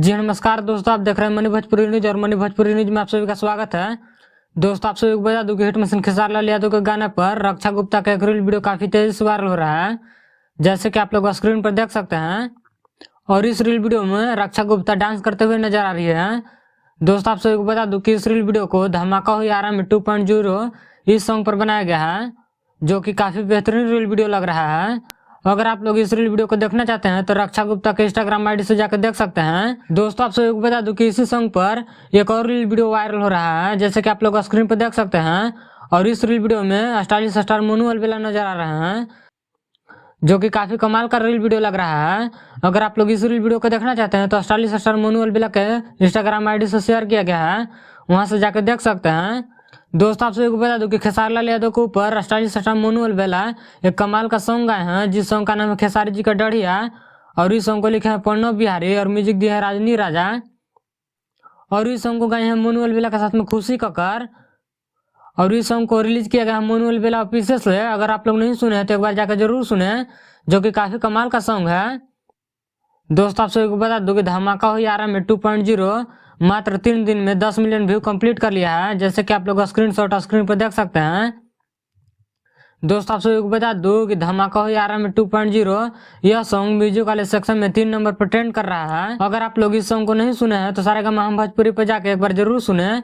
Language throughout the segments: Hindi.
जी नमस्कार दोस्तों, आप देख रहे हैं मनी भोजपुरी न्यूज और मनी भोजपुरी न्यूज में आप सभी का स्वागत है। दोस्तों, आप सभी को बता दूं कि हिट मशीन खेसारी लाल यादव के गाने पर रक्षा गुप्ता का एक रील वीडियो काफी तेजी से वायरल हो रहा है, जैसे कि आप लोग स्क्रीन पर देख सकते हैं। और इस रील वीडियो में रक्षा गुप्ता डांस करते हुए नजर आ रही है। दोस्तों, आप सभी को बता दूं कि इस रील वीडियो को धमाका हो यारा में 2.0 इस सॉन्ग पर बनाया गया है, जो कि काफी बेहतरीन रील वीडियो लग रहा है। अगर आप लोग इस रील वीडियो को देखना चाहते हैं तो रक्षा गुप्ता के इंस्टाग्राम आईडी से जाकर देख सकते हैं। दोस्तों, आप सभी को बता दूं कि इसी सॉन्ग पर एक और रील वीडियो वायरल हो रहा है, जैसे कि आप लोग स्क्रीन पर देख सकते हैं। और इस रील वीडियो में स्टाइलिश स्टार मोनू अलबेला नजर आ रहे हैं, जो कि काफी कमाल का रील वीडियो लग रहा है। अगर आप लोग इस रील वीडियो को देखना चाहते हैं तो स्टाइलिश स्टार मोनू अलबेला के इंस्टाग्राम आईडी से शेयर किया गया है, वहां से जाकर देख सकते हैं। दोस्तों, आप सभी को बता दूं कि खेसारी लाल यादव के ऊपर स्टाइलिश स्टार मोनू अलबेला एक कमाल का सॉन्ग गाए हैं, जिस सॉन्ग का नाम है खेसारी जी का डढ़िया। और इस सॉन्ग को लिखे हैं प्रणव बिहारी और म्यूजिक दिया है राजनी राजा। और इस सॉन्ग को गाए हैं मोनू अलबेला के साथ में खुशी कक्कर। और इस सॉन्ग को रिलीज किया गया है मोनू अलबेला ऑफिशियल से। अगर आप लोग नहीं सुने हैं तो एक बार जाकर जरूर सुने, जो कि काफी कमाल का सॉन्ग है। दोस्तों, आप सभी को बता दूं कि धमाका हो यारा में 2.0 मात्र 3 दिन में 10 मिलियन व्यू कंप्लीट कर लिया है, जैसे कि आप लोग स्क्रीनशॉट स्क्रीन पर देख सकते हैं। दोस्तों, आप सभी को बता दूं कि धमाका हो यारा में 2.0 यह सॉन्ग म्यूजिक वाले सेक्शन में 3 नंबर पर ट्रेंड कर रहा है। अगर आप लोग इस सॉन्ग को नहीं सुने हैं तो सारेगामा हम भोजपुरी पर जाकर एक बार जरूर सुने,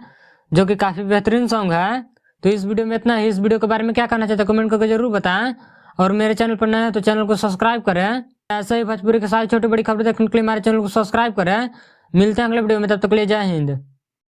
जो कि काफी बेहतरीन सॉन्ग है। तो इस वीडियो में इतना ही। इस वीडियो के बारे में क्या कहना चाहते हैं कमेंट करके जरूर बताएं। और मेरे चैनल पर नए हैं तो चैनल को सब्सक्राइब करें। ऐसे ही भोजपुरी के सारी छोटी बड़ी खबरें देखने के लिए हमारे चैनल को सब्सक्राइब करें। मिलते हैं अगले वीडियो में, तब तक के लिए जय हिंद।